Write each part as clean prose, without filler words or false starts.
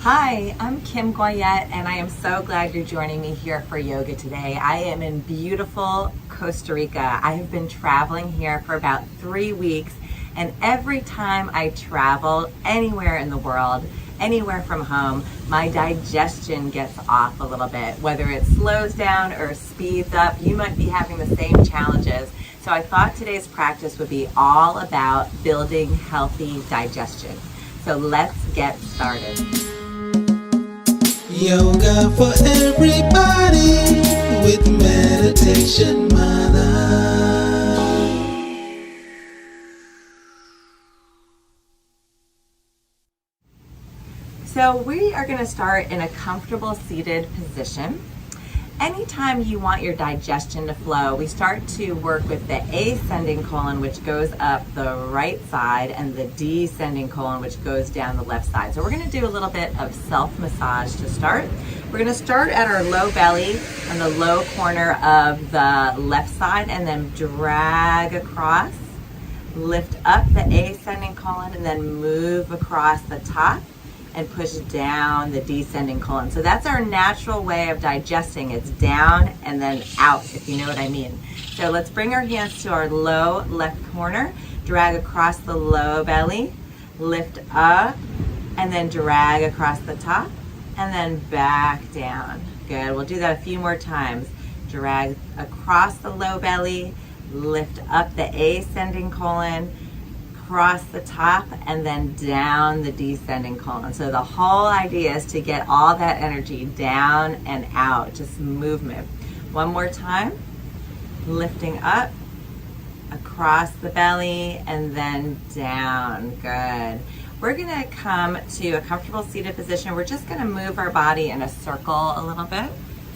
Hi, I'm Kim Goyette, and I am so glad you're joining me here for yoga today. I am in beautiful Costa Rica. I have been traveling here for about 3 weeks, and every time I travel anywhere in the world, anywhere from home, my digestion gets off a little bit. Whether it slows down or speeds up, you might be having the same challenges. So I thought today's practice would be all about building healthy digestion. So let's get started. Yoga for everybody with Meditation Mutha. So we are going to start in a comfortable seated position. Anytime you want your digestion to flow, we start to work with the ascending colon, which goes up the right side, and the descending colon, which goes down the left side. So we're going to do a little bit of self-massage to start. We're going to start at our low belly on the low corner of the left side, and then drag across, lift up the ascending colon, and then move across the top and push down the descending colon. So that's our natural way of digesting. It's down and then out, if you know what I mean. So let's bring our hands to our low left corner, drag across the low belly, lift up, and then drag across the top, and then back down. Good, we'll do that a few more times. Drag across the low belly, lift up the ascending colon, across the top, and then down the descending colon. So the whole idea is to get all that energy down and out, just movement. One more time, lifting up, across the belly, and then down. Good. We're gonna come to a comfortable seated position. We're just gonna move our body in a circle a little bit.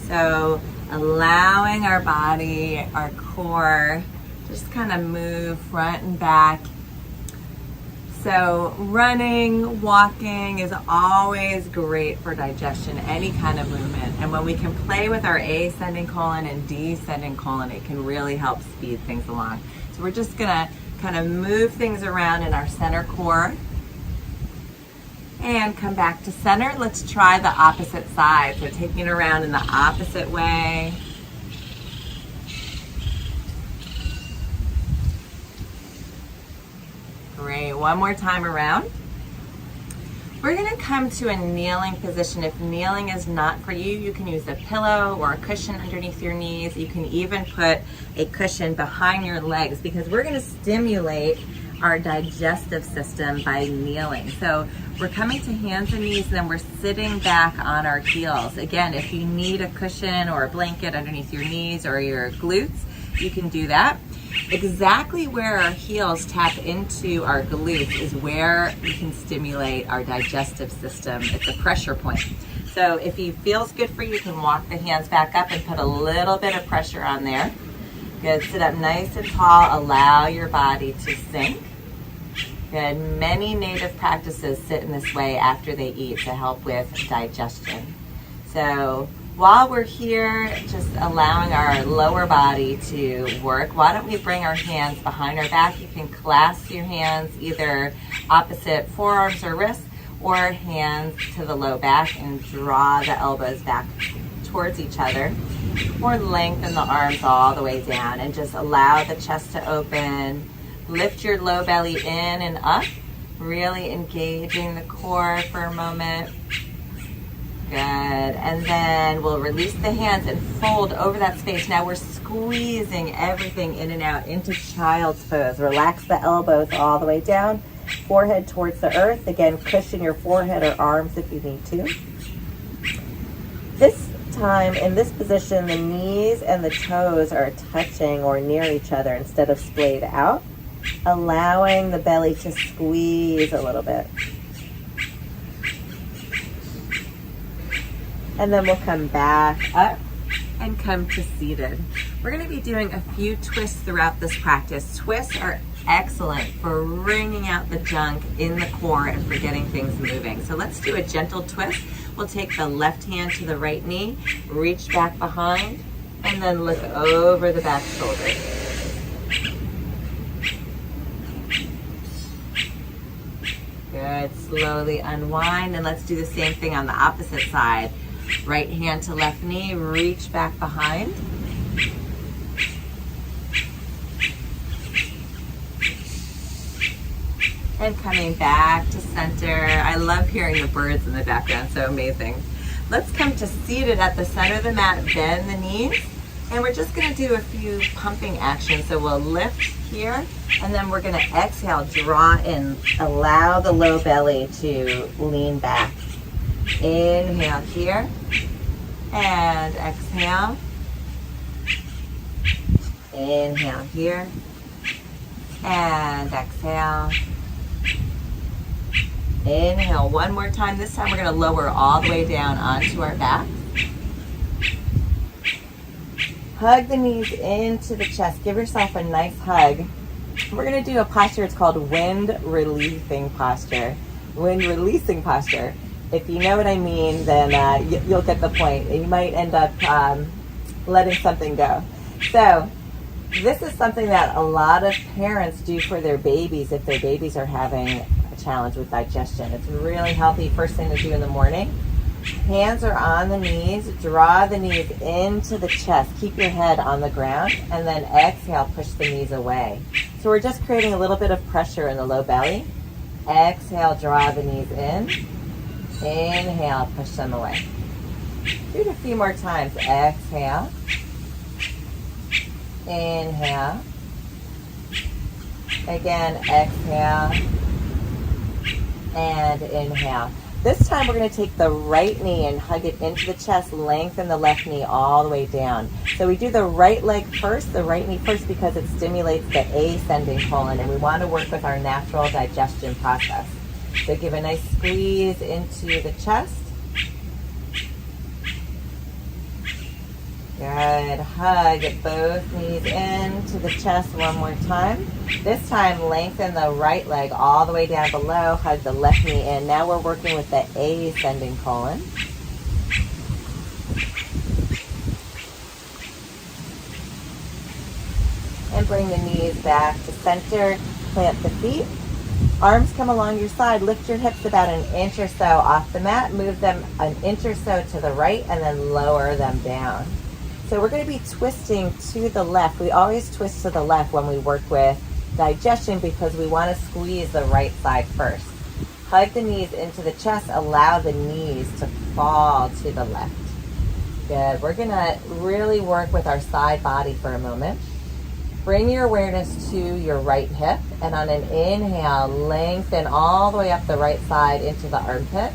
So allowing our body, our core, just kind of move front and back. So running, walking is always great for digestion, any kind of movement. And when we can play with our ascending colon and descending colon, it can really help speed things along. So we're just gonna kind of move things around in our center core and come back to center. Let's try the opposite side. So taking it around in the opposite way. Great, one more time around. We're gonna come to a kneeling position. If kneeling is not for you, you can use a pillow or a cushion underneath your knees. You can even put a cushion behind your legs, because we're gonna stimulate our digestive system by kneeling. So we're coming to hands and knees, and then we're sitting back on our heels. Again, if you need a cushion or a blanket underneath your knees or your glutes, you can do that. Exactly where our heels tap into our glutes is where we can stimulate our digestive system. It's a pressure point. So if it feels good for you, you can walk the hands back up and put a little bit of pressure on there. Good, sit up nice and tall, allow your body to sink. Good, many native practices sit in this way after they eat to help with digestion. So while we're here, just allowing our lower body to work, why don't we bring our hands behind our back? You can clasp your hands either opposite forearms or wrists, or hands to the low back, and draw the elbows back towards each other, or lengthen the arms all the way down and just allow the chest to open. Lift your low belly in and up, really engaging the core for a moment. Good, and then we'll release the hands and fold over that space. Now we're squeezing everything in and out into child's pose. Relax the elbows all the way down, forehead towards the earth. Again, cushion your forehead or arms if you need to. This time, in this position, the knees and the toes are touching or near each other instead of splayed out, allowing the belly to squeeze a little bit. And then we'll come back up and come to seated. We're going to be doing a few twists throughout this practice. Twists are excellent for wringing out the junk in the core and for getting things moving. So let's do a gentle twist. We'll take the left hand to the right knee, reach back behind, and then look over the back shoulder. Good. slowly unwind, and let's do the same thing on the opposite side. Right hand to left knee, reach back behind. And coming back to center. I love hearing the birds in the background, so amazing. Let's come to seated at the center of the mat, bend the knees, and we're just gonna do a few pumping actions. So we'll lift here, and then we're gonna exhale, draw in, allow the low belly to lean back. Inhale here, and exhale. Inhale here, and exhale. Inhale one more time. This time we're going to lower all the way down onto our back. Hug the knees into the chest. Give yourself a nice hug. We're going to do a posture. It's called wind releasing posture. Wind releasing posture. If you know what I mean, then you'll get the point. You might end up letting something go. So this is something that a lot of parents do for their babies if their babies are having a challenge with digestion. It's really healthy first thing to do in the morning. Hands are on the knees. Draw the knees into the chest. Keep your head on the ground, and then exhale, push the knees away. So we're just creating a little bit of pressure in the low belly. Exhale, draw the knees in. Inhale, push them away. Do it a few more times. Exhale. Inhale. Again, exhale. And inhale. This time we're going to take the right knee and hug it into the chest, lengthen the left knee all the way down. So we do the right leg first, the right knee first, because it stimulates the ascending colon, and we want to work with our natural digestion process. So give a nice squeeze into the chest. Good. Hug both knees into the chest one more time. This time, lengthen the right leg all the way down below. Hug the left knee in. Now we're working with the ascending colon. And bring the knees back to center. Plant the feet. Arms come along your side. Lift your hips about an inch or so off the mat. Move them an inch or so to the right, and then lower them down. So we're going to be twisting to the left. We always twist to the left when we work with digestion because we want to squeeze the right side first. Hug the knees into the chest. Allow the knees to fall to the left. Good. We're going to really work with our side body for a moment. Bring your awareness to your right hip, and on an inhale, lengthen all the way up the right side into the armpit.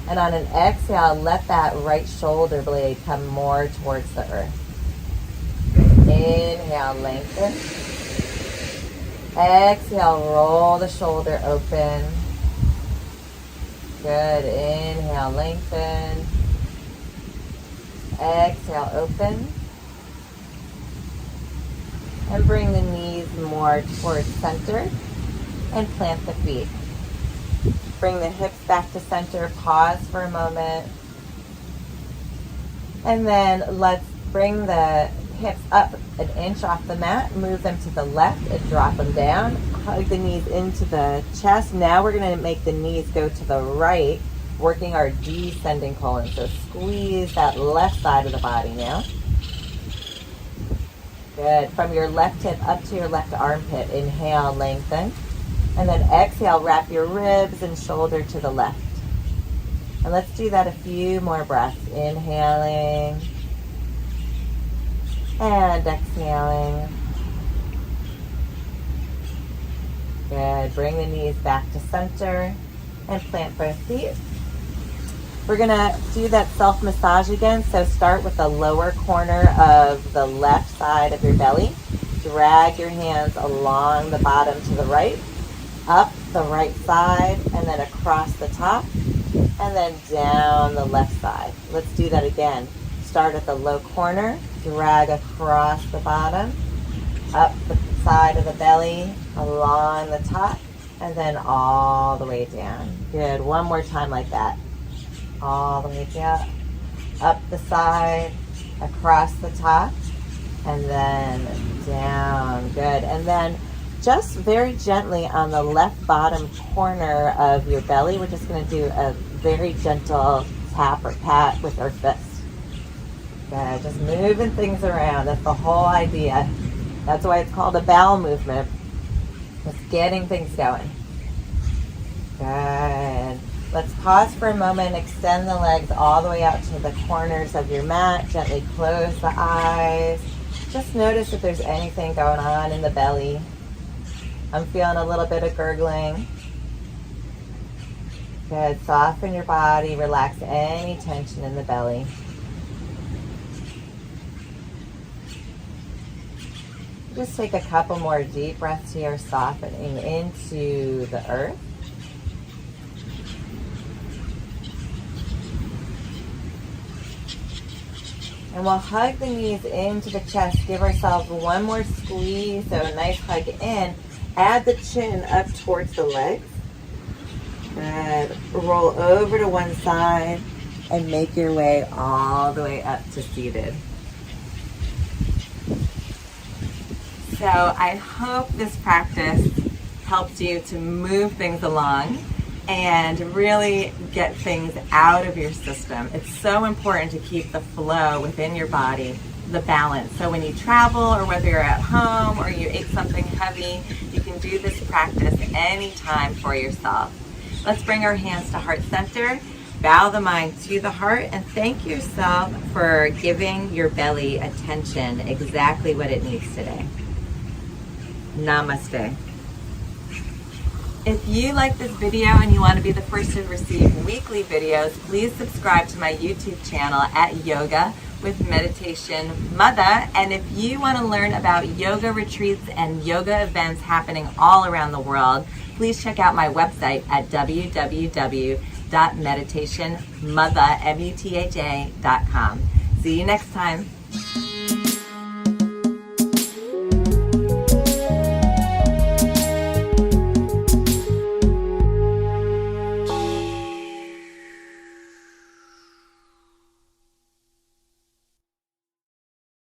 And on an exhale, let that right shoulder blade come more towards the earth. Inhale, lengthen. Exhale, roll the shoulder open. Good. Inhale, lengthen. Exhale, open. And bring the knees more towards center and plant the feet. Bring the hips back to center, pause for a moment. And then let's bring the hips up an inch off the mat, move them to the left and drop them down. Hug the knees into the chest. Now we're going to make the knees go to the right, working our descending colon. So squeeze that left side of the body now. Good. From your left hip up to your left armpit, inhale, lengthen. And then exhale, wrap your ribs and shoulder to the left. And let's do that a few more breaths. Inhaling and exhaling. Good. Bring the knees back to center and plant both feet. We're going to do that self-massage again. So start with the lower corner of the left side of your belly. Drag your hands along the bottom to the right. Up the right side, and then across the top, and then down the left side. Let's do that again. Start at the low corner, drag across the bottom, up the side of the belly, along the top, and then all the way down. Good. One more time like that. All the way down, up the side, across the top, and then down. Good. And then just very gently on the left bottom corner of your belly, we're just going to do a very gentle tap or pat with our fist. Good. Just moving things around. That's the whole idea. That's why it's called a bowel movement. Just getting things going. Good. Let's pause for a moment. Extend the legs all the way out to the corners of your mat. Gently close the eyes. Just notice if there's anything going on in the belly. I'm feeling a little bit of gurgling. Good. Soften your body. Relax any tension in the belly. Just take a couple more deep breaths here, softening into the earth. And we'll hug the knees into the chest. Give ourselves one more squeeze, so a nice hug in. Add the chin up towards the legs. Good. Roll over to one side and make your way all the way up to seated. So I hope this practice helped you to move things along and really get things out of your system. It's so important to keep the flow within your body, the balance. So when you travel, or whether you're at home or you ate something heavy, you can do this practice anytime for yourself. Let's bring our hands to heart center, bow the mind to the heart, and thank yourself for giving your belly attention, exactly what it needs today. Namaste. If you like this video and you want to be the first to receive weekly videos, please subscribe to my YouTube channel at Yoga with Meditation Mutha. And if you want to learn about yoga retreats and yoga events happening all around the world, please check out my website at www.meditationmutha.com. See you next time.